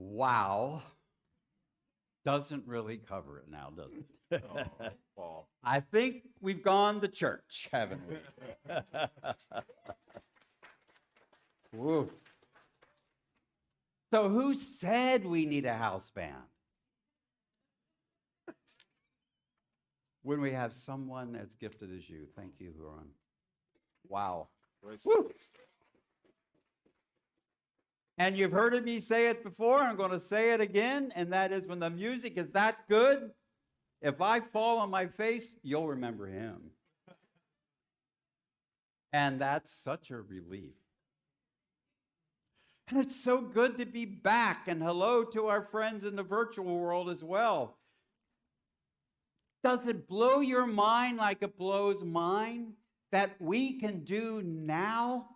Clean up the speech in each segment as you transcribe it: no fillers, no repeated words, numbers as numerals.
wow doesn't really cover it now, does it? Oh, Paul. I think we've gone to church, haven't we? Woo. So who said we need a house band? When we have someone as gifted as you. Thank you, Huron. Wow. Woo. And you've heard me say it before, I'm going to say it again, and that is when the music is that good, if I fall on my face, you'll remember him. And that's such a relief. And it's so good to be back, and hello to our friends in the virtual world as well. Does it blow your mind like it blows mine that we can do now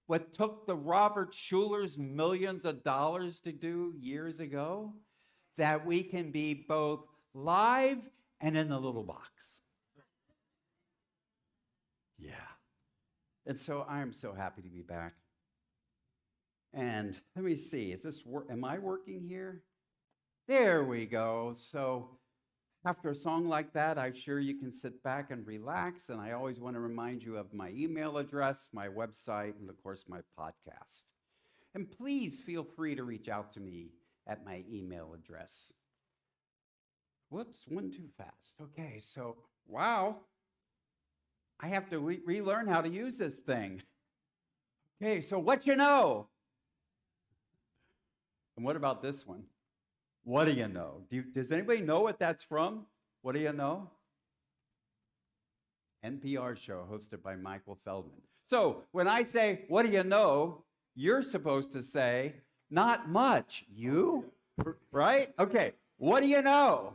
what took the Robert Schulers millions of dollars to do years ago? That we can be both live and in the little box. Yeah. And so I am so happy to be back. And let me see, am I working here? There we go. So after a song like that, I'm sure you can sit back and relax. And I always want to remind you of my email address, my website, and of course, my podcast. And please feel free to reach out to me at my email address. Whoops, one too fast. Okay, so, wow. I have to relearn how to use this thing. Okay, so what you know? And what about this one? What do you know? Does anybody know what that's from? What do you know? NPR show hosted by Michael Feldman. So when I say, what do you know? You're supposed to say, not much. You? Right? Okay. What do you know?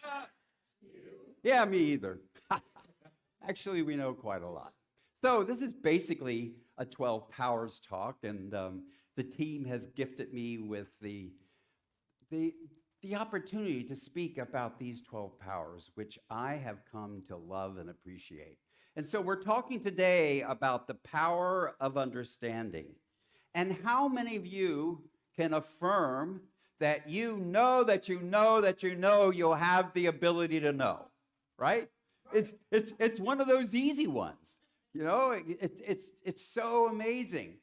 Not you. Yeah, me either. Actually, we know quite a lot. So this is basically a 12 Powers talk, and the team has gifted me with the opportunity to speak about these 12 powers, which I have come to love and appreciate. And so we're talking today about the power of understanding. And how many of you can affirm that you know that you know that you know you'll have the ability to know, right? It's one of those easy ones. You know, it's so amazing.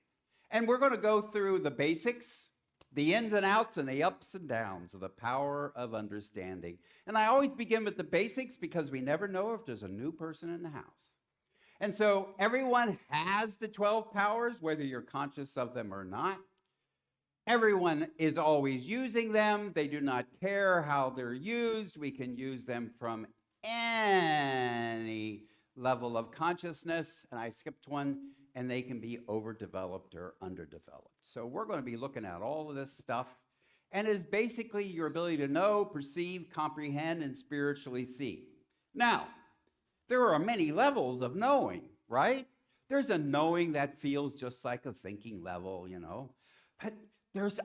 And we're going to go through the basics, the ins and outs, and the ups and downs of the power of understanding. And I always begin with the basics because we never know if there's a new person in the house. And so everyone has the 12 powers, whether you're conscious of them or not. Everyone is always using them. They do not care how they're used. We can use them from any level of consciousness. And I skipped one. And they can be overdeveloped or underdeveloped. So we're going to be looking at all of this stuff. And it's basically your ability to know, perceive, comprehend, and spiritually see. Now, there are many levels of knowing, right? There's a knowing that feels just like a thinking level, you know. But there's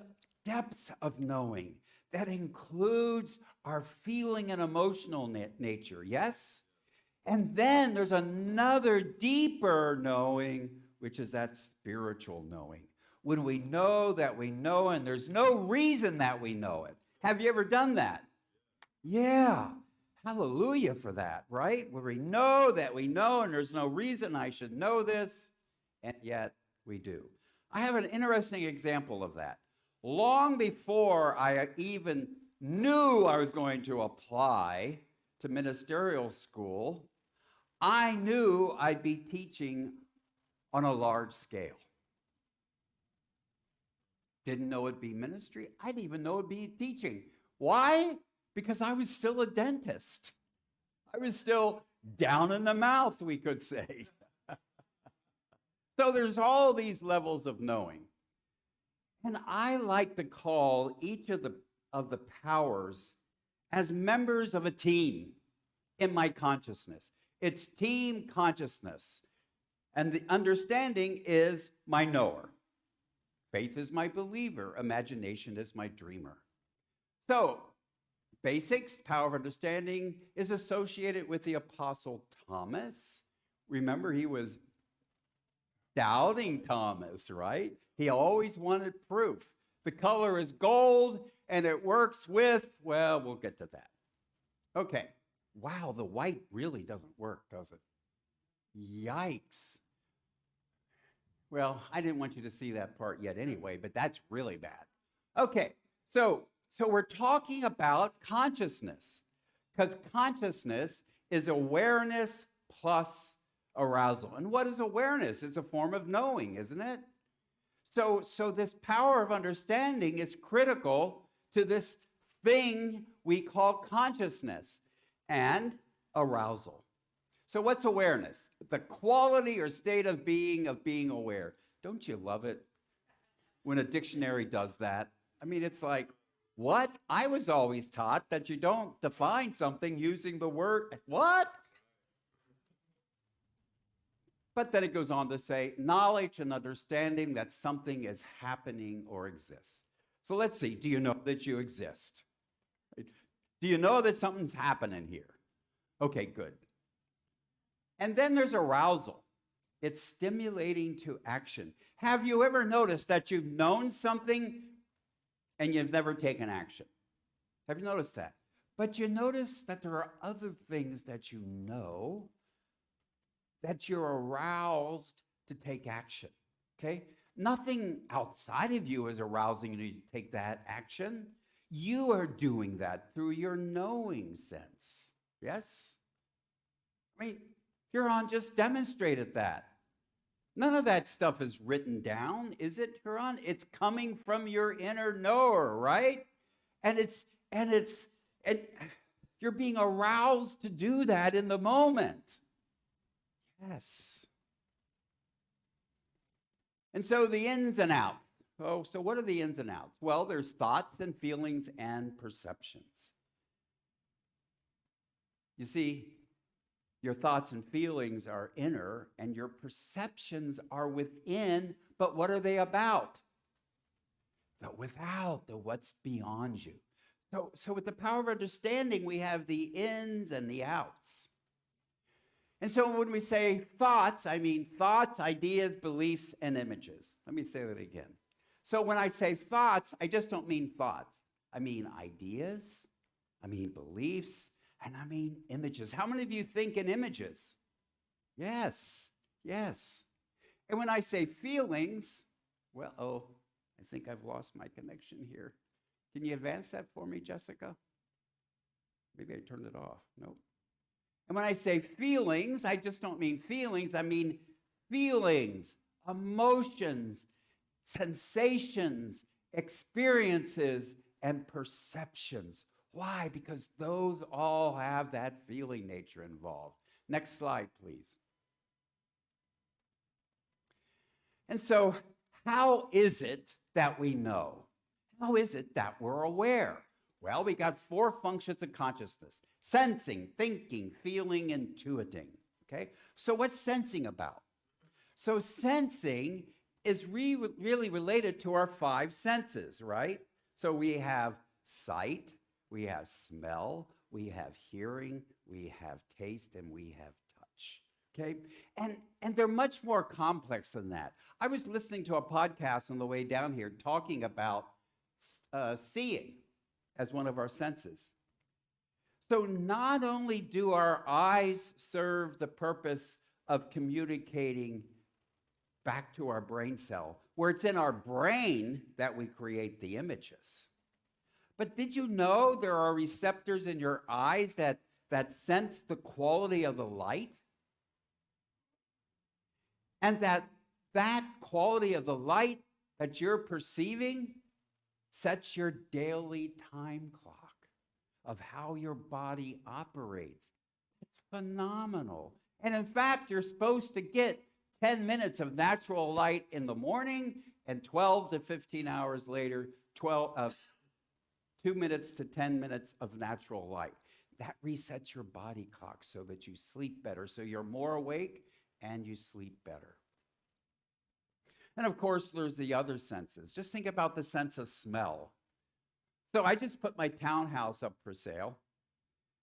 depths of knowing that includes our feeling and emotional nature, yes? And then there's another deeper knowing, which is that spiritual knowing. When we know that we know, and there's no reason that we know it. Have you ever done that? Yeah. Hallelujah for that, right? Where we know that we know, and there's no reason I should know this, and yet we do. I have an interesting example of that. Long before I even knew I was going to apply to ministerial school, I knew I'd be teaching on a large scale. Didn't know it'd be ministry. I didn't even know it'd be teaching. Why? Because I was still a dentist. I was still down in the mouth, we could say. So there's all these levels of knowing. And I like to call each of the powers as members of a team in my consciousness. It's team consciousness. And the understanding is my knower. Faith is my believer. Imagination is my dreamer. So, basics, power of understanding is associated with the Apostle Thomas. Remember, he was doubting Thomas, right? He always wanted proof. The color is gold, and it works with, well, we'll get to that. Okay. Wow, the white really doesn't work, does it? Yikes. Well, I didn't want you to see that part yet anyway, but that's really bad. Okay, so we're talking about consciousness, because consciousness is awareness plus arousal. And what is awareness? It's a form of knowing, isn't it? So this power of understanding is critical to this thing we call consciousness and arousal. So what's awareness? The quality or state of being aware. Don't you love it when a dictionary does that? I mean, it's like, what? I was always taught that you don't define something using the word, what? But then it goes on to say, knowledge and understanding that something is happening or exists. So let's see, do you know that you exist? Do you know that something's happening here? Okay, good. And then there's arousal. It's stimulating to action. Have you ever noticed that you've known something and you've never taken action? Have you noticed that? But you notice that there are other things that you know that you're aroused to take action, okay? Nothing outside of you is arousing you to take that action. You are doing that through your knowing sense, yes? I mean, Huron just demonstrated that. None of that stuff is written down, is it, Huron? It's coming from your inner knower, right? And you're being aroused to do that in the moment. Yes. And so the ins and outs. Oh, so what are the ins and outs? Well, there's thoughts and feelings and perceptions. You see, your thoughts and feelings are inner, and your perceptions are within, but what are they about? The without, the what's beyond you. So with the power of understanding, we have the ins and the outs. And so when we say thoughts, I mean thoughts, ideas, beliefs, and images. Let me say that again. So when I say thoughts, I just don't mean thoughts. I mean ideas, I mean beliefs, and I mean images. How many of you think in images? Yes, yes. And when I say feelings, well, I think I've lost my connection here. Can you advance that for me, Jessica? Maybe I turned it off. Nope. And when I say feelings, I just don't mean feelings. I mean feelings, emotions, sensations, experiences, and perceptions. Why? Because those all have that feeling nature involved. Next slide, please. And so, how is it that we know? How is it that we're aware? Well, we got 4 functions of consciousness: sensing, thinking, feeling, intuiting. Okay? So what's sensing about? So sensing is really related to our 5 senses, right? So we have sight, we have smell, we have hearing, we have taste, and we have touch. Okay? And they're much more complex than that. I was listening to a podcast on the way down here talking about seeing as one of our senses. So not only do our eyes serve the purpose of communicating back to our brain cell, where it's in our brain that we create the images, but did you know there are receptors in your eyes that sense the quality of the light? And that quality of the light that you're perceiving sets your daily time clock of how your body operates. It's phenomenal. And in fact, you're supposed to get 10 minutes of natural light in the morning, and 12 to 15 hours later, 2 minutes to 10 minutes of natural light. That resets your body clock so that you sleep better, so you're more awake and you sleep better. And of course, there's the other senses. Just think about the sense of smell. So I just put my townhouse up for sale,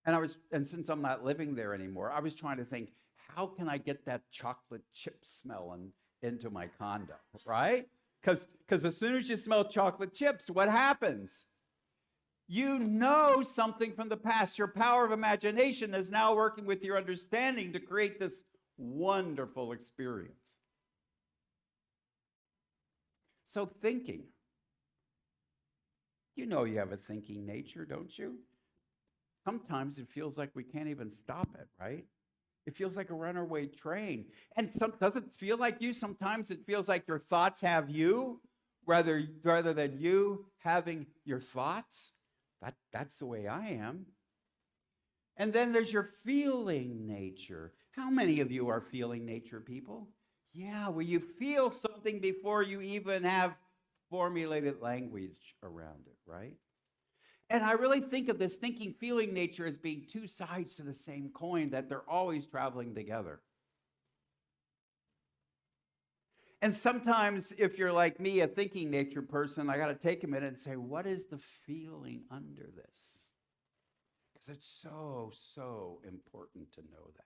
and since I'm not living there anymore, I was trying to think, how can I get that chocolate chip smell into my condo, right? Because as soon as you smell chocolate chips, what happens? You know something from the past. Your power of imagination is now working with your understanding to create this wonderful experience. So thinking. You know you have a thinking nature, don't you? Sometimes it feels like we can't even stop it, right? It feels like a runaway train. And does it feel like you? Sometimes it feels like your thoughts have you rather than you having your thoughts. That's the way I am. And then there's your feeling nature. How many of you are feeling nature people? Yeah, where you feel something before you even have formulated language around it, right? And I really think of this thinking, feeling nature as being two sides to the same coin, that they're always traveling together. And sometimes, if you're like me, a thinking nature person, I got to take a minute and say, what is the feeling under this? Because it's so important to know that.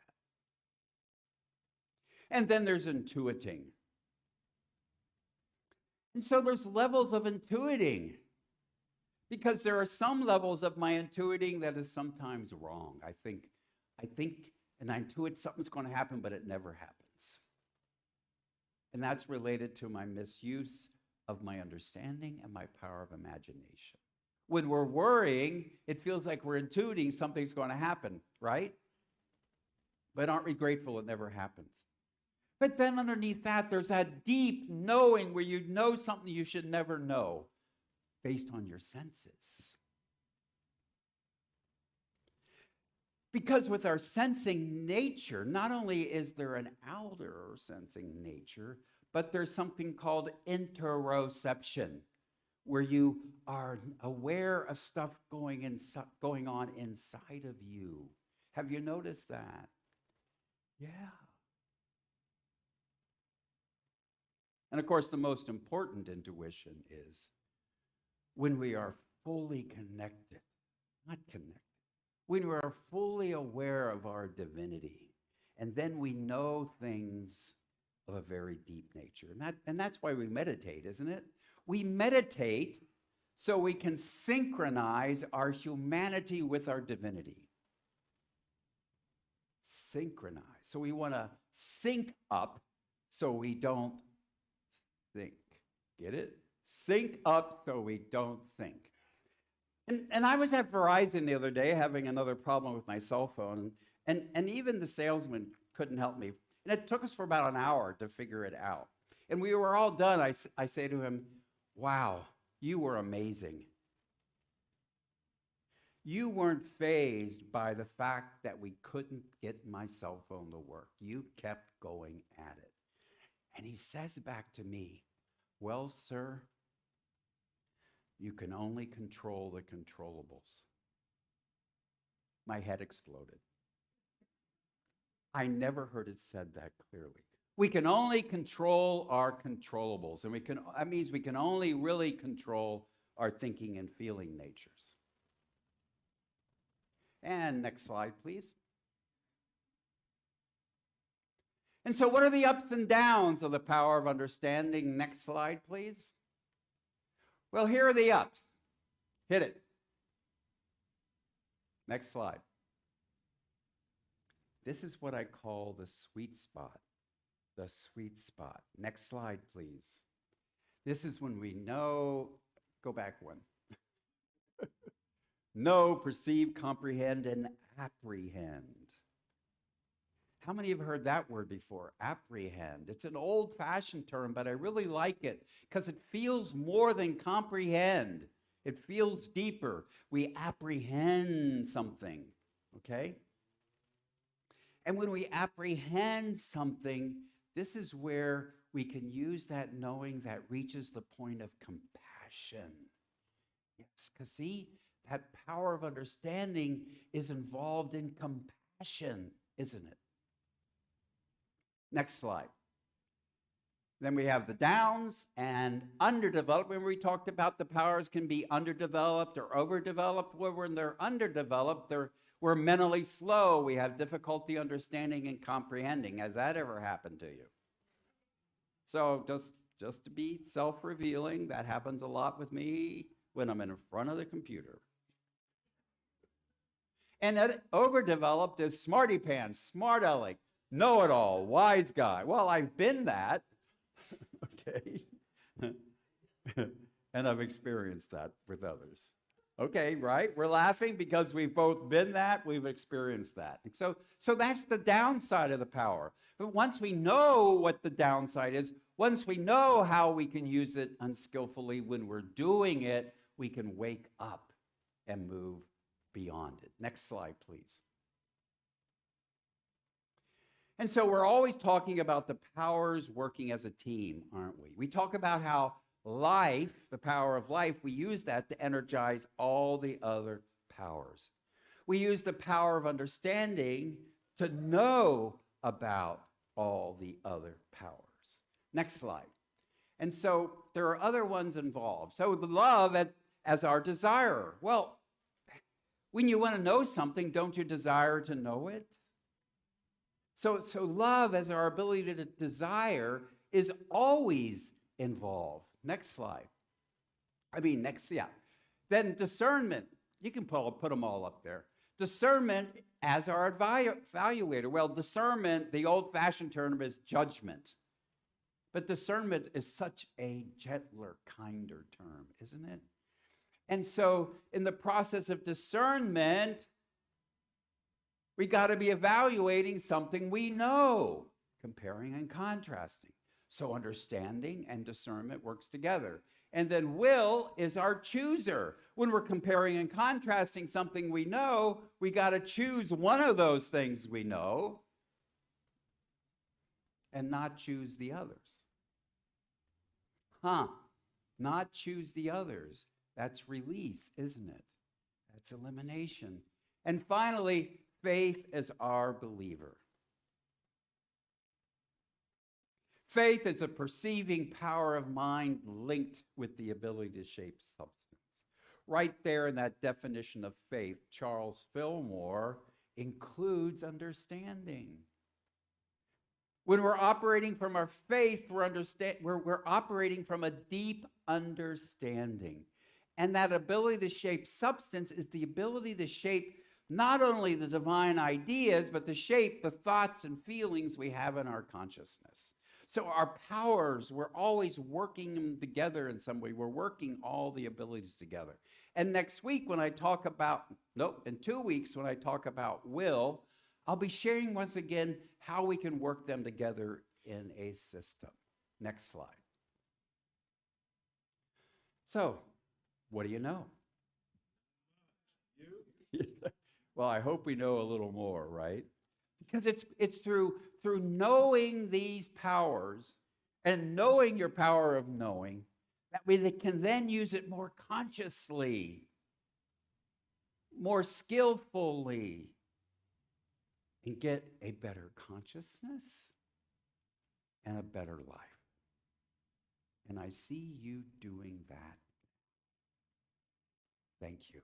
And then there's intuiting. And so there's levels of intuiting. Because there are some levels of my intuiting that is sometimes wrong. I think, and I intuit something's going to happen, but it never happens. And that's related to my misuse of my understanding and my power of imagination. When we're worrying, it feels like we're intuiting something's going to happen, right? But aren't we grateful it never happens? But then underneath that, there's that deep knowing where you know something you should never know based on your senses. Because with our sensing nature, not only is there an outer sensing nature, but there's something called interoception, where you are aware of stuff going on inside of you. Have you noticed that? Yeah. And of course, the most important intuition is when we are fully connected, not connected, when we are fully aware of our divinity, and then we know things of a very deep nature. And that's why we meditate, isn't it? We meditate so we can synchronize our humanity with our divinity. Synchronize. So we want to sync up so we don't think. Get it? Sync up so we don't think. And I was at Verizon the other day having another problem with my cell phone, and even the salesman couldn't help me. And it took us for about an hour to figure it out. And we were all done. I say to him, wow, you were amazing. You weren't fazed by the fact that we couldn't get my cell phone to work. You kept going at it. And he says back to me, well, sir, you can only control the controllables. My head exploded. I never heard it said that clearly. We can only control our controllables, and that means we can only really control our thinking and feeling natures. And next slide, please. And so what are the ups and downs of the power of understanding? Next slide, please. Well, here are the ups. Hit it. Next slide. This is what I call the sweet spot. The sweet spot. Next slide, please. This is when we know, go back one. Know, perceive, comprehend, and apprehend. How many have heard that word before? Apprehend. It's an old-fashioned term, but I really like it because it feels more than comprehend. It feels deeper. We apprehend something, okay? And when we apprehend something, this is where we can use that knowing that reaches the point of compassion. Yes, because see, that power of understanding is involved in compassion, isn't it? Next slide. Then we have the downs and underdeveloped. When we talked about the powers can be underdeveloped or overdeveloped, when they're underdeveloped, we're mentally slow. We have difficulty understanding and comprehending. Has that ever happened to you? So just just to be self-revealing, that happens a lot with me when I'm in front of the computer. And that overdeveloped is smarty pants, smart aleck, know-it-all, wise guy. Well, I've been that, okay? And I've experienced that with others. Okay, right? We're laughing because we've both been that, we've experienced that. And so that's the downside of the power. But once we know what the downside is, once we know how we can use it unskillfully when we're doing it, we can wake up and move beyond it. Next slide, please. And so we're always talking about the powers working as a team, aren't we? We talk about how life, the power of life, we use that to energize all the other powers. We use the power of understanding to know about all the other powers. Next slide. And so there are other ones involved. So the love as our desire. Well, when you want to know something, don't you desire to know it? So love as our ability to desire is always involved. Next slide. Then discernment. You can put them all up there. Discernment as our evaluator. Well, discernment, the old-fashioned term is judgment. But discernment is such a gentler, kinder term, isn't it? And so in the process of discernment, we got to be evaluating something we know, comparing and contrasting. So understanding and discernment works together. And then will is our chooser. When we're comparing and contrasting something we know, we got to choose one of those things we know and not choose the others. Not choose the others. That's release, isn't it? That's elimination. And finally, faith is our believer. Faith is a perceiving power of mind linked with the ability to shape substance. Right there in that definition of faith, Charles Fillmore includes understanding. When we're operating from our faith, we're operating from a deep understanding. And that ability to shape substance is the ability to shape not only the divine ideas, but to shape the thoughts and feelings we have in our consciousness. So our powers, we're always working them together in some way. We're working all the abilities together. And next week when I talk about, in 2 weeks when I talk about will, I'll be sharing once again how we can work them together in a system. Next slide. So, what do you know? Well, I hope we know a little more, right? Because it's through knowing these powers and knowing your power of knowing that we can then use it more consciously, more skillfully, and get a better consciousness and a better life. And I see you doing that. Thank you.